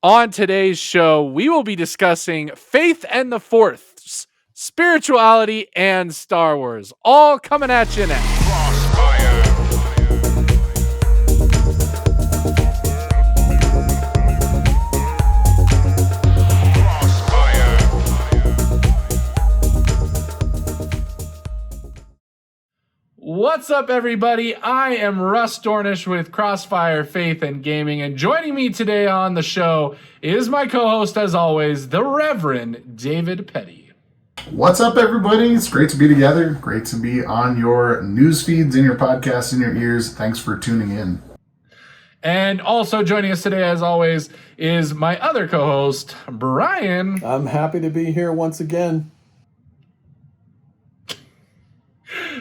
On today's show, we will be discussing Faith and the Fourths, spirituality, and Star Wars, all coming at you next. What's up, everybody? I am Russ Dornish with Crossfire Faith and Gaming, and joining me today on the show is my co-host, as always, the Reverend David Petty. What's up, everybody? It's great to be together. Great to be on your news feeds, in your podcasts, in your ears. Thanks for tuning in. And also joining us today, as always, is my other co-host, Brian. I'm happy to be here once again.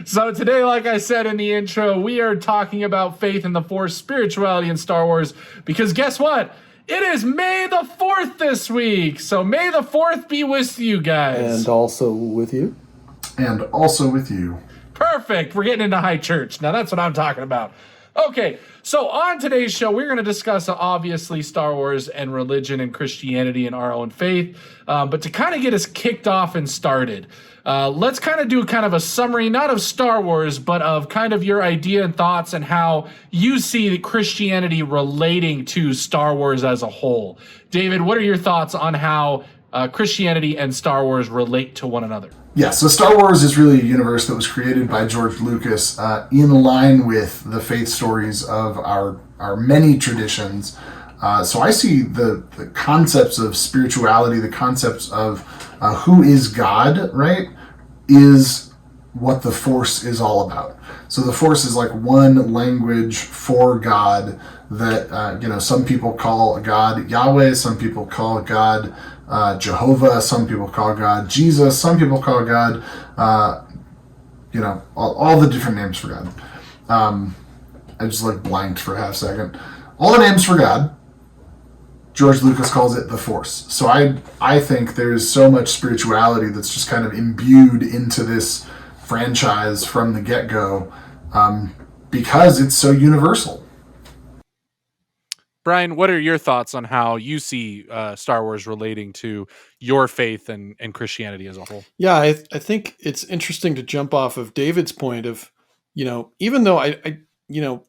So today, like I said in the intro, we are talking about faith in the Force, spirituality in Star Wars, because guess what? It is May the 4th this week. So May the 4th be with you guys. And also with you. And also with you. Perfect. We're getting into high church. Now that's what I'm talking about. Okay, so on today's show, we're going to discuss, obviously, Star Wars and religion and Christianity and our own faith. But to kind of get us kicked off and started, let's kind of do kind of a summary, not of Star Wars, but of kind of your idea and thoughts and how you see Christianity relating to Star Wars as a whole. David, what are your thoughts on how Christianity and Star Wars relate to one another? Yeah, so Star Wars is really a universe that was created by George Lucas in line with the faith stories of our many traditions. So I see the concepts of spirituality, the concepts of who is God, right, is what the Force is all about. So the Force is like one language for God that, some people call God Yahweh, some people call God Jehovah, some people call God Jesus, some people call God, all the different names for God. I just blanked for a half second. All the names for God, George Lucas calls it the Force. So I think there's so much spirituality that's just kind of imbued into this franchise from the get-go because it's so universal. Brian, what are your thoughts on how you see Star Wars relating to your faith and Christianity as a whole? Yeah, I think it's interesting to jump off of David's point of, even though I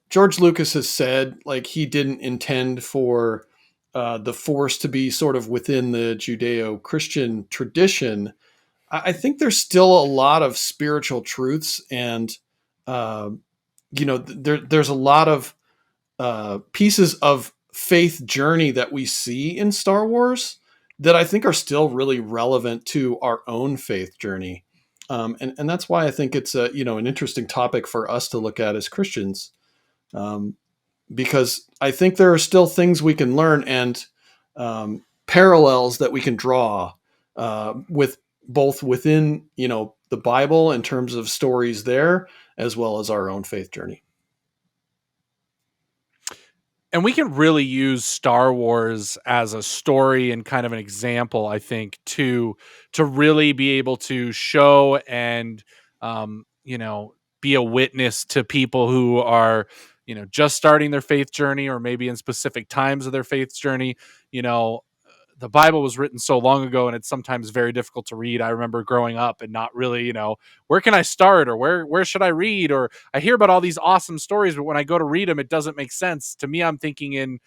George Lucas has said he didn't intend for the Force to be sort of within the Judeo-Christian tradition, I think there's still a lot of spiritual truths and, there's a lot of pieces of faith journey that we see in Star Wars that I think are still really relevant to our own faith journey. And that's why I think it's an interesting topic for us to look at as Christians. Because I think there are still things we can learn and parallels that we can draw with both within, the Bible in terms of stories there, as well as our own faith journey. And we can really use Star Wars as a story and kind of an example, I think, to really be able to show and, be a witness to people who are, just starting their faith journey or maybe in specific times of their faith journey. The Bible was written so long ago and it's sometimes very difficult to read. I remember growing up and not really, where can I start or where should I read? Or I hear about all these awesome stories, but when I go to read them, it doesn't make sense. To me, I'm thinking in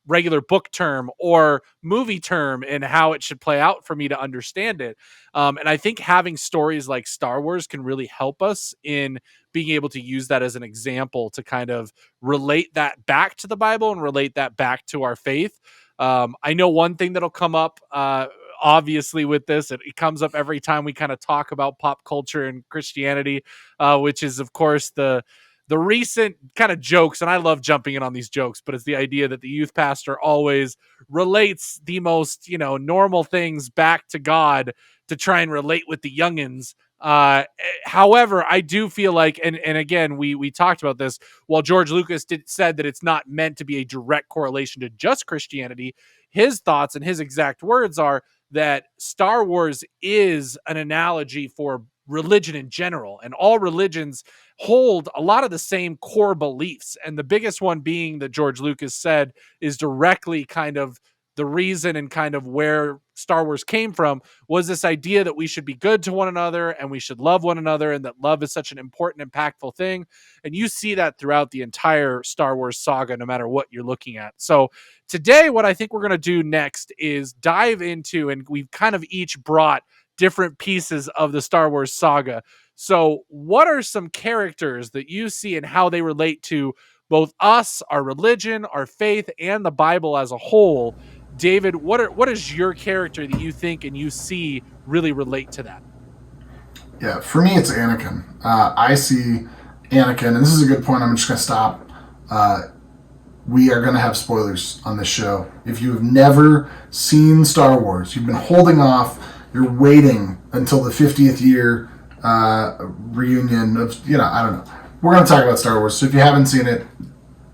regular book term or movie term and how it should play out for me to understand it. And I think having stories like Star Wars can really help us in being able to use that as an example to kind of relate that back to the Bible and relate that back to our faith. I know one thing that'll come up, obviously, with this, it comes up every time we kind of talk about pop culture and Christianity, which is, of course, the recent kind of jokes. And I love jumping in on these jokes, but it's the idea that the youth pastor always relates the most, normal things back to God to try and relate with the youngins. However, I do feel like, and again, we talked about this, while George Lucas said that it's not meant to be a direct correlation to just Christianity, his thoughts and his exact words are that Star Wars is an analogy for religion in general, and all religions hold a lot of the same core beliefs. And the biggest one being that George Lucas said is directly kind of the reason and kind of where Star Wars came from was this idea that we should be good to one another and we should love one another, and that love is such an important, impactful thing. And you see that throughout the entire Star Wars saga, no matter what you're looking at. So today, what I think we're going to do next is dive into, and we've kind of each brought different pieces of the Star Wars saga. So, what are some characters that you see and how they relate to both us, our religion, our faith, and the Bible as a whole? David, what is your character that you think and you see really relate to that? Yeah, for me, it's Anakin. I see Anakin, and this is a good point. I'm just going to stop. We are going to have spoilers on this show. If you've never seen Star Wars, you've been holding off, you're waiting until the 50th year reunion of, I don't know. We're going to talk about Star Wars, so if you haven't seen it,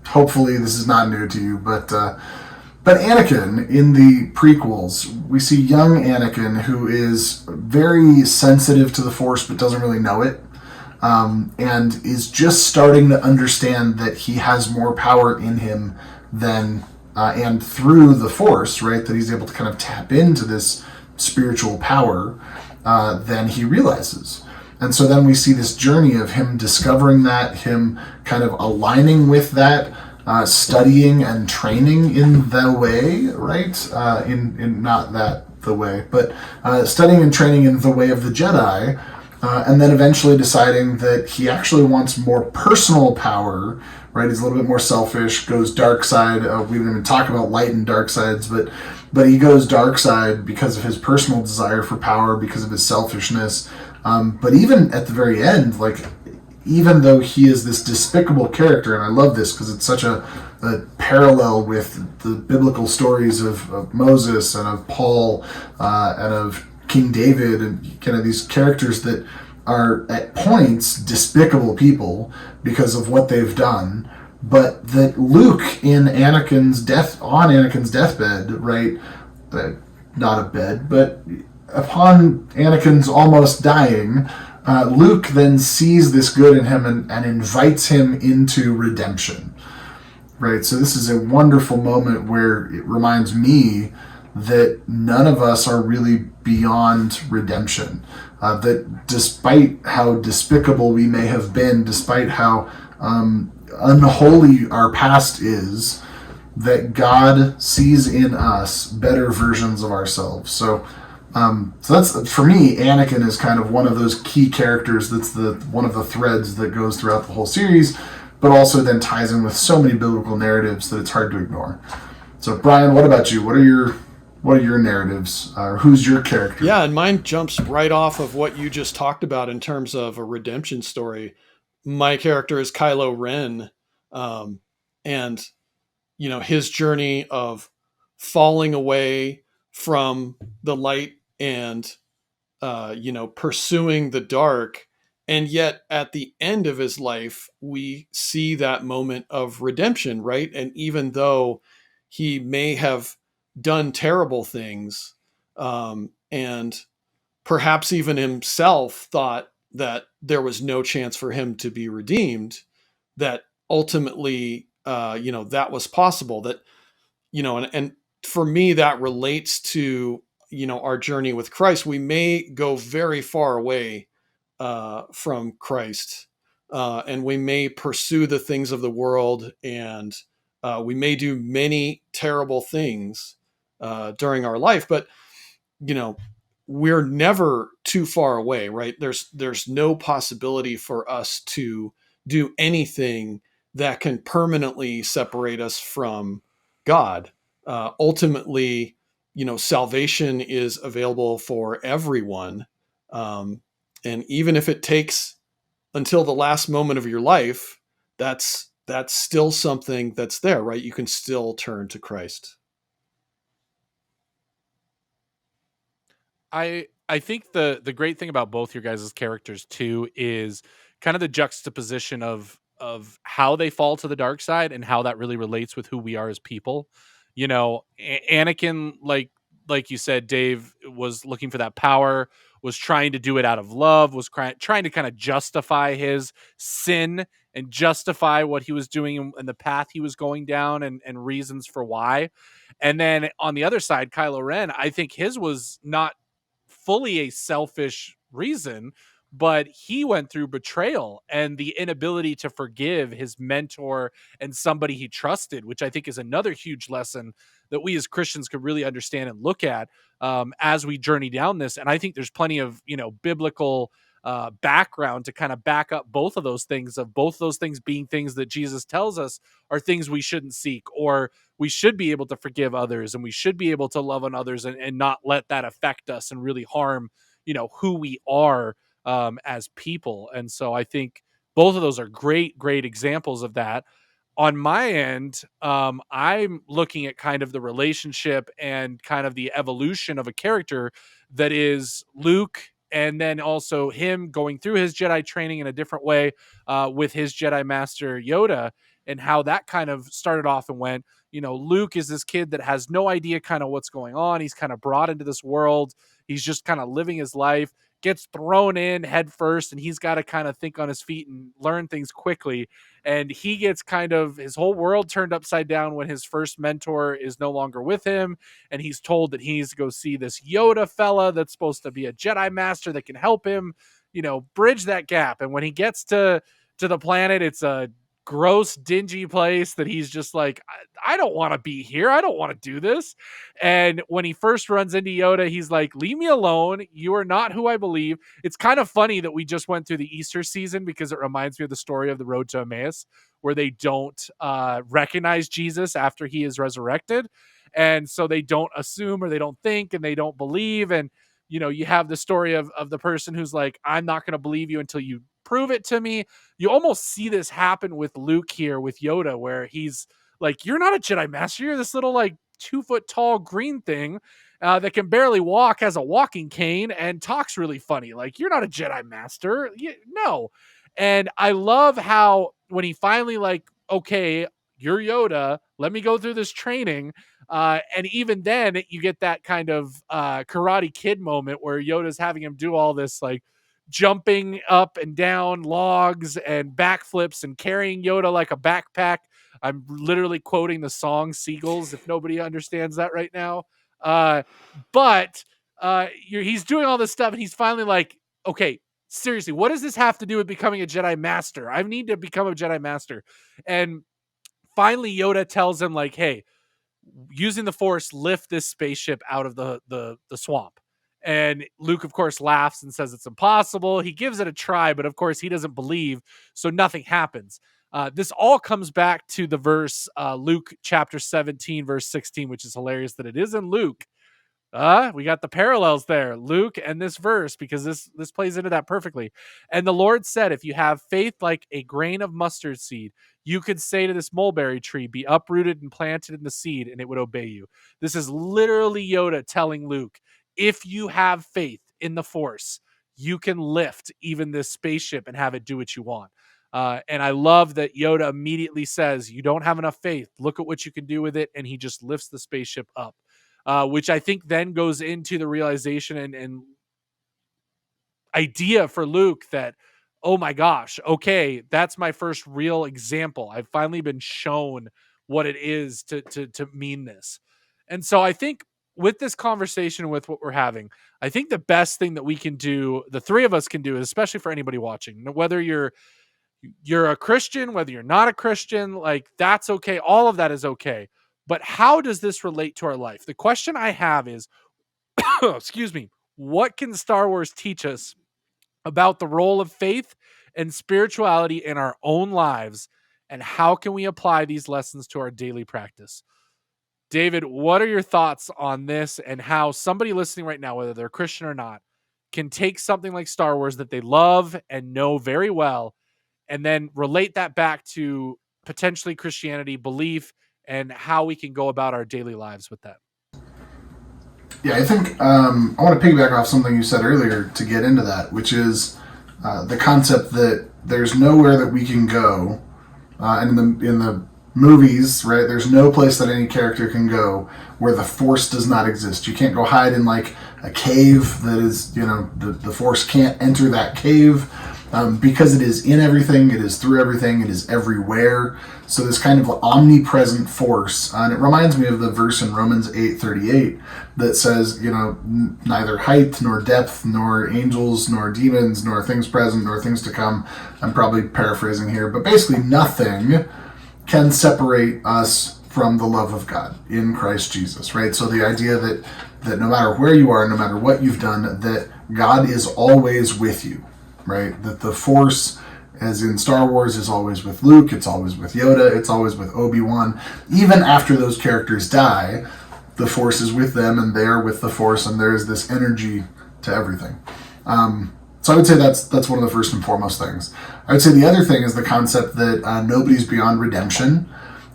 hopefully this is not new to you. But Anakin, in the prequels, we see young Anakin who is very sensitive to the Force but doesn't really know it. And is just starting to understand that he has more power in him than, and through the Force, right, that he's able to kind of tap into this spiritual power than he realizes. And so then we see this journey of him discovering that, him kind of aligning with that, studying and training in the way, right? In not that the way, but studying and training in the way of the Jedi. And then eventually deciding that he actually wants more personal power, right? He's a little bit more selfish, goes dark side. We didn't even talk about light and dark sides, but he goes dark side because of his personal desire for power, because of his selfishness. But even at the very end, like, even though he is this despicable character, and I love this because it's such a parallel with the biblical stories of Moses and of Paul and of King David, and kind of these characters that are at points despicable people because of what they've done, but that Luke on Anakin's deathbed, right? Not a bed, but upon Anakin's almost dying, Luke then sees this good in him and invites him into redemption, right? So this is a wonderful moment where it reminds me that none of us are really beyond redemption. That despite how despicable we may have been, despite how unholy our past is, that God sees in us better versions of ourselves. So that's, for me, Anakin is kind of one of those key characters that's one of the threads that goes throughout the whole series, but also then ties in with so many biblical narratives that it's hard to ignore. So, Brian, what about you? What are your narratives? Who's your character? Yeah, and mine jumps right off of what you just talked about in terms of a redemption story. My character is Kylo Ren, and his journey of falling away from the light and pursuing the dark, and yet at the end of his life, we see that moment of redemption, right? And even though he may have done terrible things, and perhaps even himself thought that there was no chance for him to be redeemed, that ultimately, that was possible. That, and for me, that relates to, our journey with Christ. We may go very far away from Christ, and we may pursue the things of the world, and we may do many terrible things during our life, but we're never too far away, right? There's no possibility for us to do anything that can permanently separate us from God. Ultimately, salvation is available for everyone, and even if it takes until the last moment of your life, that's still something that's there, right? You can still turn to Christ. I think the great thing about both your guys' characters too is kind of the juxtaposition of how they fall to the dark side and how that really relates with who we are as people. Anakin, like you said, Dave, was looking for that power, was trying to do it out of love, was trying to kind of justify his sin and justify what he was doing and the path he was going down, and reasons for why. And then on the other side, Kylo Ren, I think his was not fully a selfish reason, but he went through betrayal and the inability to forgive his mentor and somebody he trusted, which I think is another huge lesson that we as Christians could really understand and look at as we journey down this. And I think there's plenty of, biblical background to kind of back up both of those things, of both those things being things that Jesus tells us are things we shouldn't seek, or we should be able to forgive others, and we should be able to love on others, and not let that affect us and really harm, who we are as people. And so I think both of those are great, great examples of that. On my end, I'm looking at kind of the relationship and kind of the evolution of a character that is Luke, and then also him going through his Jedi training in a different way with his Jedi Master Yoda, and how that kind of started off and went. Luke is this kid that has no idea kind of what's going on. He's kind of brought into this world. He's just kind of living his life, gets thrown in head first, and he's got to kind of think on his feet and learn things quickly. And he gets kind of his whole world turned upside down when his first mentor is no longer with him. And he's told that he needs to go see this Yoda fella that's supposed to be a Jedi master that can help him, bridge that gap. And when he gets to the planet, it's a gross, dingy place that he's just like, I don't want to be here. I don't want to do this. And when he first runs into Yoda, he's like, leave me alone. You are not who I believe. It's kind of funny that we just went through the Easter season, because it reminds me of the story of the road to Emmaus, where they don't recognize Jesus after he is resurrected. And so they don't assume, or they don't think, and they don't believe. And, you have the story of the person who's like, I'm not going to believe you until you prove it to me. You almost see this happen with Luke here with Yoda, where he's like, you're not a Jedi master. You're this little like 2-foot tall green thing that can barely walk, has a walking cane, and talks really funny. Like, you're not a Jedi master. No. And I love how when he finally like, okay, you're Yoda, let me go through this training. And even then you get that kind of Karate Kid moment where Yoda's having him do all this like jumping up and down logs and backflips and carrying Yoda like a backpack. I'm literally quoting the song Seagulls, if nobody understands that right now. But he's doing all this stuff, and he's finally like, okay, seriously, what does this have to do with becoming a Jedi Master? I need to become a Jedi Master. And finally Yoda tells him like, hey, using the Force, lift this spaceship out of the swamp. And Luke, of course, laughs and says it's impossible. He gives it a try, but of course he doesn't believe, so nothing happens. This all comes back to the verse, Luke chapter 17, verse 16, which is hilarious that it is in Luke. We got the parallels there, Luke and this verse, because this plays into that perfectly. And the Lord said, if you have faith like a grain of mustard seed, you could say to this mulberry tree, be uprooted and planted in the seed, and it would obey you. This is literally Yoda telling Luke, if you have faith in the Force, you can lift even this spaceship and have it do what you want. And I love that Yoda immediately says, you don't have enough faith. Look at what you can do with it. And he just lifts the spaceship up. Which I think then goes into the realization and idea for Luke that, oh my gosh, okay, that's my first real example. I've finally been shown what it is to mean this. And so I think with this conversation, with what we're having, I think the best thing that we can do, the three of us can do, especially for anybody watching, whether you're a Christian, whether you're not a Christian, like that's okay. All of that is okay. But how does this relate to our life? The question I have is, excuse me, what can Star Wars teach us about the role of faith and spirituality in our own lives? And how can we apply these lessons to our daily practice? David, what are your thoughts on this, and how somebody listening right now, whether they're Christian or not, can take something like Star Wars that they love and know very well, and then relate that back to potentially Christianity, belief, and how we can go about our daily lives with that? Yeah, I think I want to piggyback off something you said earlier to get into that, which is the concept that there's nowhere that we can go, and in the movies, right? There's no place that any character can go where the Force does not exist. You can't go hide in like a cave that is, the Force can't enter that cave. because it is in everything, it is through everything, it is everywhere. So this kind of omnipresent force, and it reminds me of the verse in Romans 8:38 that says, neither height nor depth nor angels nor demons nor things present nor things to come. I'm probably paraphrasing here, but basically nothing can separate us from the love of God in Christ Jesus, right? So the idea that no matter where you are, no matter what you've done, that God is always with you, right? That the Force, as in Star Wars, is always with Luke, it's always with Yoda, it's always with Obi-Wan. Even after those characters die, the Force is with them, and they are with the Force, and there is this energy to everything. So I would say that's one of the first and foremost things. I would say the other thing is the concept that nobody's beyond redemption,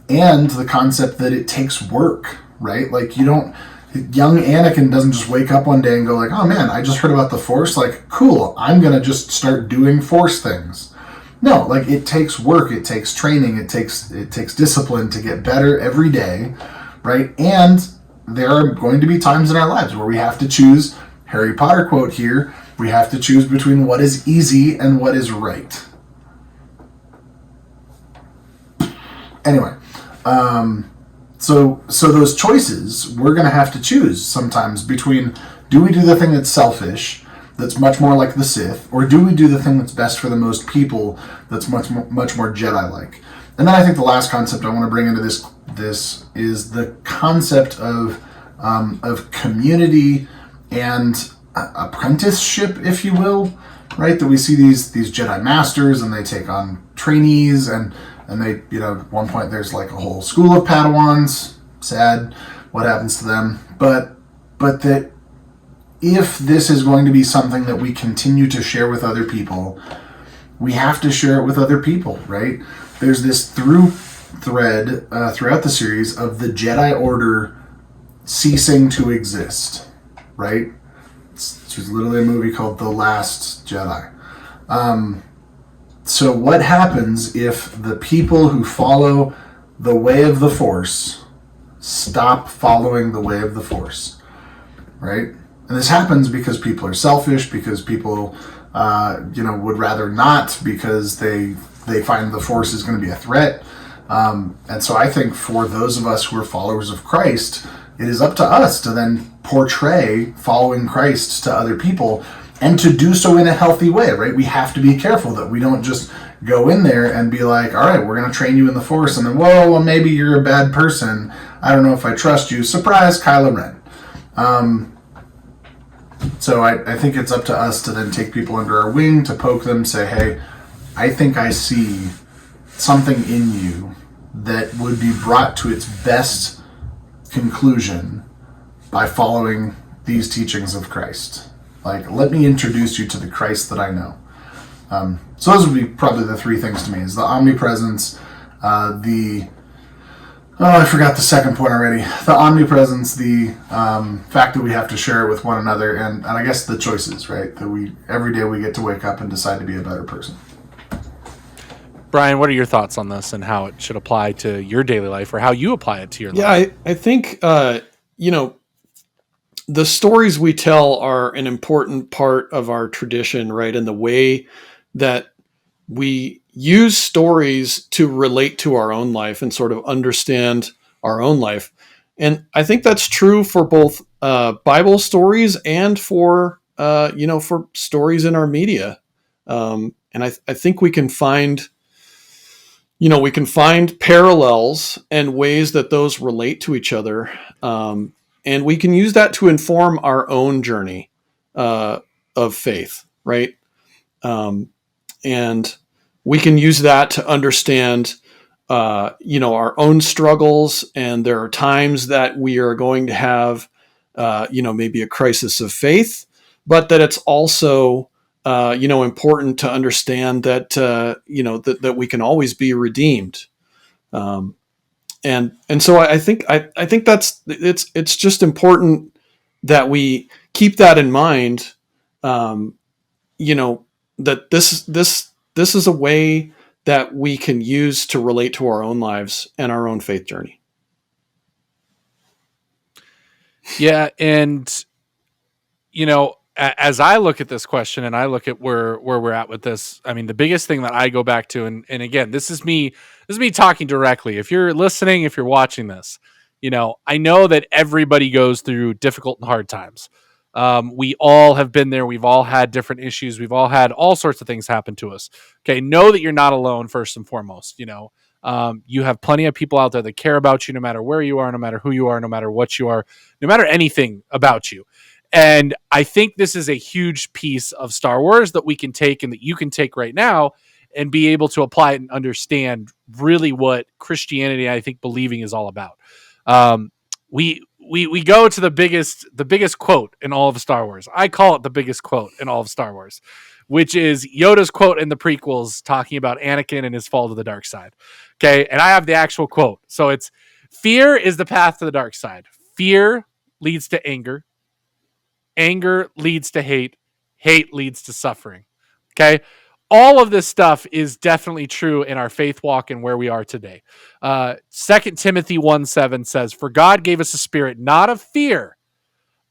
and the concept that it takes work, right? Like young Anakin doesn't just wake up one day and go like, oh man, I just heard about the Force, like, cool, I'm gonna just start doing Force things. No, like, it takes work, it takes training, it takes discipline to get better every day, right? And there are going to be times in our lives where we have to choose, Harry Potter quote here, we have to choose between what is easy and what is right. Anyway, so those choices, we're going to have to choose sometimes between, do we do the thing that's selfish, that's much more like the Sith, or do we do the thing that's best for the most people, that's much more Jedi-like? And then I think the last concept I want to bring into this is the concept of community and apprenticeship, if you will, right? That we see these Jedi Masters, and they take on trainees, and they, at one point there's like a whole school of Padawans. Sad what happens to them. But that if this is going to be something that we continue to share with other people, we have to share it with other people, right? There's this through thread throughout the series of the Jedi Order ceasing to exist, right? There's literally a movie called The Last Jedi. So what happens if the people who follow the way of the Force stop following the way of the Force, right? And this happens because people are selfish, because people, would rather not, because they find the Force is going to be a threat. And so I think for those of us who are followers of Christ, it is up to us to then portray following Christ to other people, and to do so in a healthy way, right? We have to be careful that we don't just go in there and be like, all right, we're going to train you in the Force, and then, well, maybe you're a bad person. I don't know if I trust you. Surprise, Kylo Ren. So I think it's up to us to then take people under our wing, to poke them, say, hey, I think I see something in you that would be brought to its best conclusion by following these teachings of Christ. Like, let me introduce you to the Christ that I know. So those would be probably the three things to me, is the omnipresence, I forgot the second point already. The omnipresence, the fact that we have to share it with one another, and I guess the choices, right? That every day we get to wake up and decide to be a better person. Brian, what are your thoughts on this and how it should apply to your daily life, or how you apply it to your life? Yeah, I think, the stories we tell are an important part of our tradition, right? And the way that we use stories to relate to our own life and sort of understand our own life. And I think that's true for both Bible stories and for stories in our media. And I think we can find parallels and ways that those relate to each other. And we can use that to inform our own journey of faith, right? And we can use that to understand, our own struggles. And there are times that we are going to have, maybe a crisis of faith, but that it's also, important to understand that, that we can always be redeemed. And so I think that's it's just important that we keep that in mind. That this is a way that we can use to relate to our own lives and our own faith journey. Yeah, and as I look at this question and I look at where we're at with this, I mean, the biggest thing that I go back to, and again, this is me talking directly. If you're listening, if you're watching this, I know that everybody goes through difficult and hard times. We all have been there. We've all had different issues. We've all had all sorts of things happen to us. Okay. Know that you're not alone first and foremost, you have plenty of people out there that care about you, no matter where you are, no matter who you are, no matter what you are, no matter anything about you. And I think this is a huge piece of Star Wars that we can take and that you can take right now and be able to apply it and understand really what Christianity, I think, believing is all about. Um, we go to the biggest quote in all of Star Wars. I call it the biggest quote in all of Star Wars, which is Yoda's quote in the prequels talking about Anakin and his fall to the dark side. Okay, and I have the actual quote. So it's fear is the path to the dark side. Fear leads to anger. Anger leads to hate. Hate leads to suffering. Okay. All of this stuff is definitely true in our faith walk and where we are today. 2 Timothy 1:7 says, "For God gave us a spirit not of fear,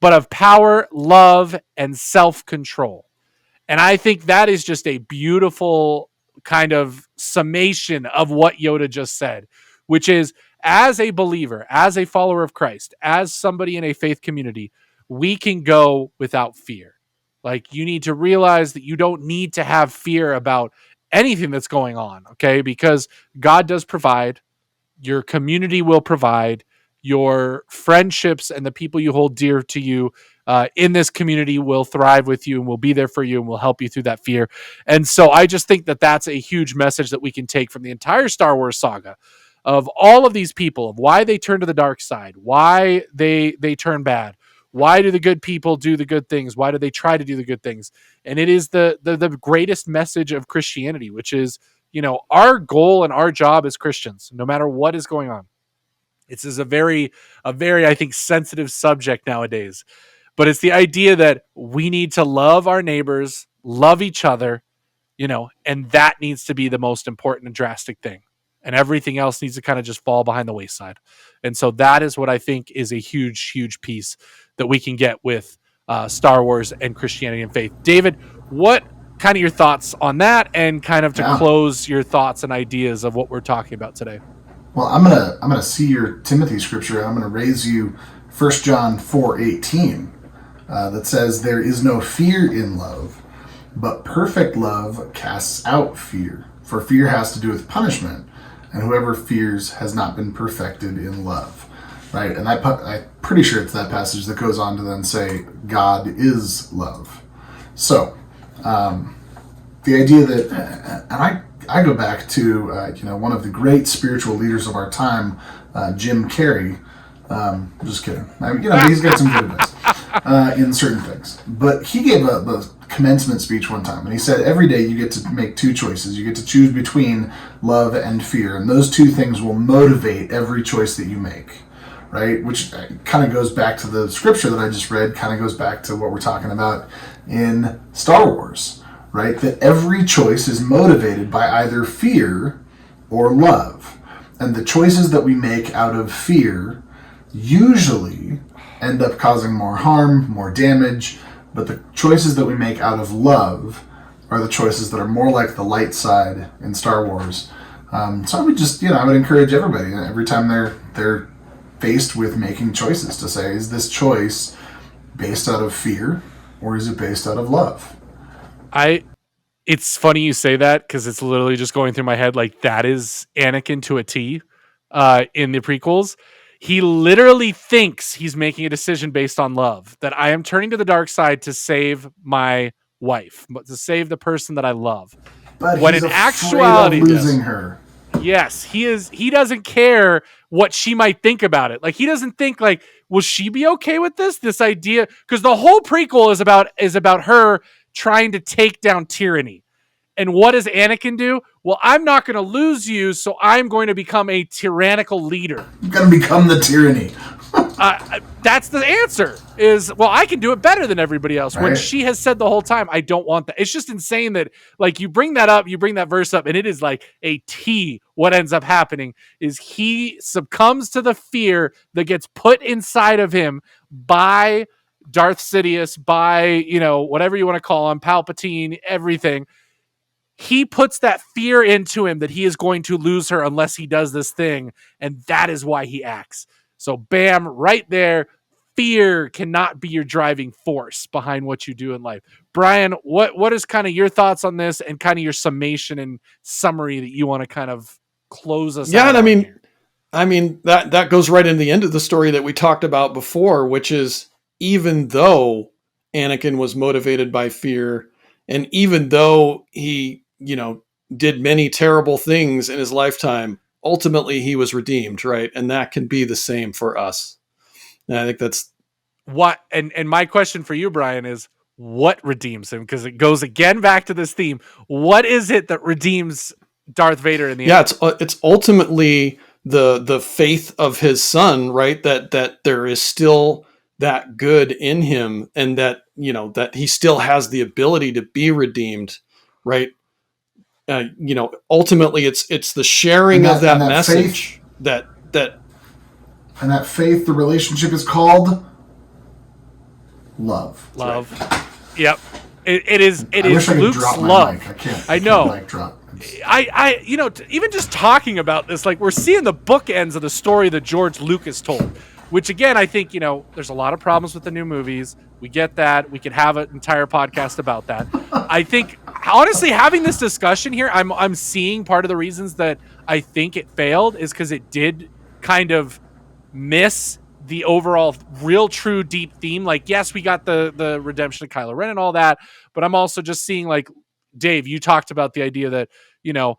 but of power, love, and self-control." And I think that is just a beautiful kind of summation of what Yoda just said, which is as a believer, as a follower of Christ, as somebody in a faith community, we can go without fear. Like you need to realize that you don't need to have fear about anything that's going on, okay? Because God does provide, your community will provide, your friendships and the people you hold dear to you in this community will thrive with you and will be there for you and will help you through that fear. And so I just think that that's a huge message that we can take from the entire Star Wars saga of all of these people, of why they turn to the dark side, why they turn bad. Why do the good people do the good things? Why do they try to do the good things? And it is the greatest message of Christianity, which is, our goal and our job as Christians, no matter what is going on. This is a very, I think, sensitive subject nowadays. But it's the idea that we need to love our neighbors, love each other, and that needs to be the most important and drastic thing. And everything else needs to kind of just fall behind the wayside. And so that is what I think is a huge, huge piece that we can get with Star Wars and Christianity and faith. David, what kind of your thoughts on that, and kind of to close your thoughts and ideas of what we're talking about today? Well, I'm gonna see your Timothy scripture, and I'm gonna raise you 1 John 4:18 that says, "There is no fear in love, but perfect love casts out fear. For fear has to do with punishment, and whoever fears has not been perfected in love." Right, and I'm pretty sure it's that passage that goes on to then say, "God is love." So, the idea that, and I go back to one of the great spiritual leaders of our time, Jim Carrey. Just kidding. He's got some good advice in certain things, but he gave a commencement speech one time, and he said every day you get to make two choices. You get to choose between love and fear, and those two things will motivate every choice that you make. Right, which kind of goes back to the scripture that I just read, kind of goes back to what we're talking about in Star Wars, right? That every choice is motivated by either fear or love. And the choices that we make out of fear usually end up causing more harm, more damage, but the choices that we make out of love are the choices that are more like the light side in Star Wars. So I would just, I would encourage everybody, every time they're faced with making choices, to say, is this choice based out of fear or is it based out of love? It's funny you say that, because it's literally just going through my head like that is Anakin to a T in the prequels. He literally thinks he's making a decision based on love, that I am turning to the dark side to save my wife, but to save the person that I love. But when he's in afraid actuality, of losing her. Yes, he is. He doesn't care what she might think about it. Like, he doesn't think like, will she be okay with this idea? Because the whole prequel is about her trying to take down tyranny. And what does Anakin do? Well, I'm not going to lose you, so I'm going to become a tyrannical leader. You're going to become the tyranny. That's the answer. Is, well, I can do it better than everybody else. Right. When she has said the whole time, I don't want that. It's just insane that, like, you bring that verse up, and it is like a T. What ends up happening is he succumbs to the fear that gets put inside of him by Darth Sidious, by, you know, whatever you want to call him, Palpatine, everything. He puts that fear into him that he is going to lose her unless he does this thing. And that is why he acts. So bam, right there. Fear cannot be your driving force behind what you do in life. Brian, what is kind of your thoughts on this and kind of your summation and summary that you want to kind of close us out? Yeah, and here? I mean that goes right in the end of the story that we talked about before, which is even though Anakin was motivated by fear, and even though he, you know, did many terrible things in his lifetime, ultimately he was redeemed, right? And that can be the same for us. And I think that's what. And my question for you, Brian, is what redeems him? Because it goes again back to this theme. What is it that redeems Darth Vader in the end? It's ultimately the faith of his son, right? That there is still that good in him, and that, you know, that he still has the ability to be redeemed, right? You know, ultimately it's the sharing of that message faith, that and that faith, the relationship is called love. Love. Right. Yep. It is wish I could Luke's drop my love. mic. I can't. I know. Mic drop. I you know, even just talking about this, like, we're seeing the bookends of the story that George Lucas told, which again, I think, you know, there's a lot of problems with the new movies. We get that. We could have an entire podcast about that. I think, honestly, having this discussion here, I'm seeing part of the reasons that I think it failed is because it did kind of miss the overall real true deep theme. Like, yes, we got the redemption of Kylo Ren and all that, but I'm also just seeing, like, Dave, you talked about the idea that, you know,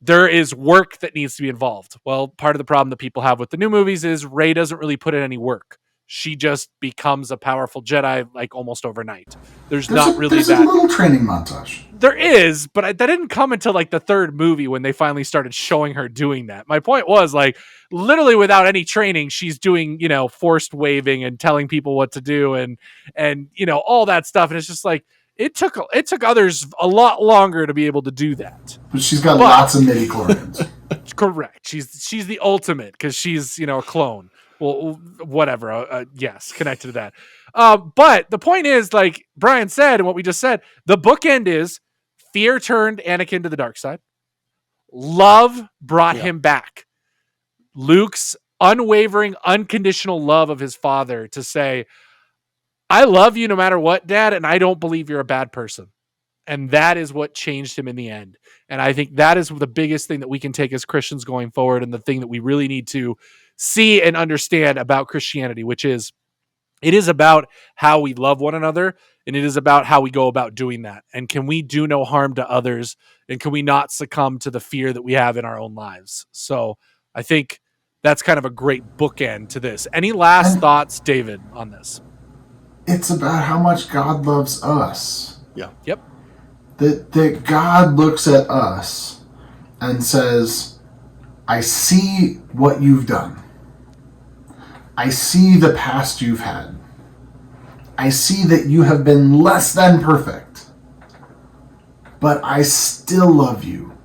there is work that needs to be involved. Well, part of the problem that people have with the new movies is Rey doesn't really put in any work. She just becomes a powerful Jedi like almost overnight. There's a little training montage. There is, but that didn't come until like the third movie when they finally started showing her doing that. My point was, like, literally without any training, she's doing, you know, forced waving and telling people what to do and you know, all that stuff. And it's just like, it took others a lot longer to be able to do that. But she's got lots of midi-chlorians. Correct. She's the ultimate because she's, you know, a clone. Well, whatever. Yes, connected to that. But the point is, like Brian said, and what we just said, the bookend is fear turned Anakin to the dark side. Love brought him back. Luke's unwavering, unconditional love of his father to say, I love you no matter what, Dad, and I don't believe you're a bad person. And that is what changed him in the end. And I think that is the biggest thing that we can take as Christians going forward, and the thing that we really need to see and understand about Christianity, which is it is about how we love one another, and it is about how we go about doing that. And can we do no harm to others, and can we not succumb to the fear that we have in our own lives? So I think that's kind of a great bookend to this. Any last thoughts, David, on this? It's about how much God loves us. Yeah. Yep. That God looks at us and says, I see what you've done. I see the past you've had. I see that you have been less than perfect. But I still love you.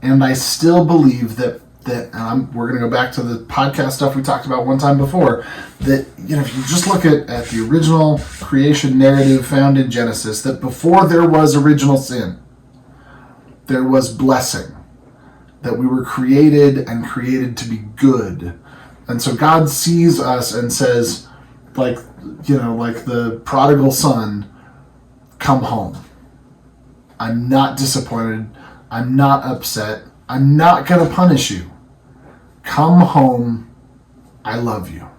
And I still believe that we're going to go back to the podcast stuff we talked about one time before, that, you know, if you just look at the original creation narrative found in Genesis, that before there was original sin, there was blessing, that we were created to be good. And so God sees us and says, like, you know, like the prodigal son, come home. I'm not disappointed. I'm not upset. I'm not going to punish you. Come home. I love you.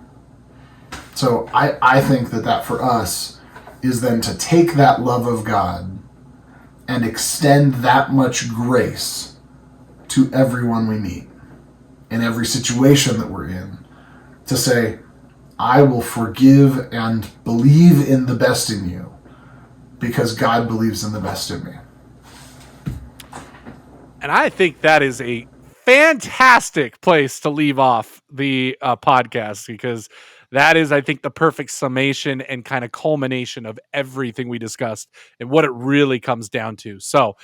So I think that for us is then to take that love of God and extend that much grace to everyone we meet in every situation that we're in, to say, I will forgive and believe in the best in you because God believes in the best in me. And I think that is a fantastic place to leave off the podcast, because that is, I think, the perfect summation and kind of culmination of everything we discussed and what it really comes down to. So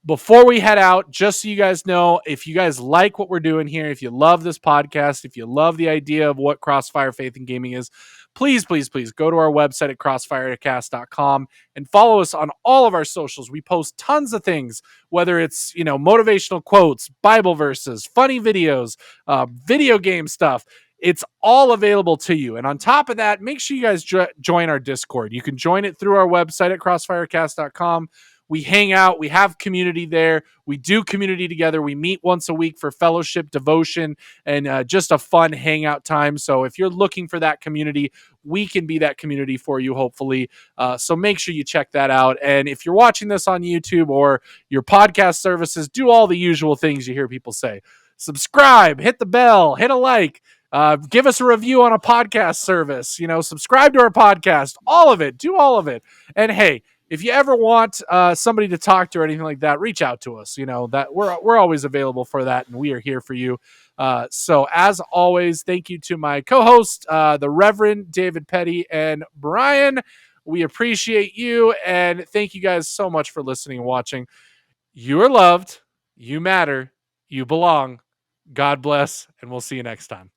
before we head out, just so you guys know, if you guys like what we're doing here, if you love this podcast, if you love the idea of what Crossfire Faith and Gaming is, please, please, please go to our website at crossfirecast.com and follow us on all of our socials. We post tons of things, whether it's, motivational quotes, Bible verses, funny videos, video game stuff. It's all available to you. And on top of that, make sure you guys join our Discord. You can join it through our website at crossfirecast.com. We hang out. We have community there. We do community together. We meet once a week for fellowship, devotion, and just a fun hangout time. So if you're looking for that community, we can be that community for you, hopefully. So make sure you check that out. And if you're watching this on YouTube or your podcast services, do all the usual things you hear people say. Subscribe, hit the bell, hit a like. Give us a review on a podcast service. Subscribe to our podcast. All of it. Do all of it. And hey, if you ever want somebody to talk to or anything like that, reach out to us. That we're always available for that, and we are here for you. So as always, thank you to my co-host, the Reverend David Petty and Brian. We appreciate you, and thank you guys so much for listening and watching. You are loved. You matter. You belong. God bless, and we'll see you next time.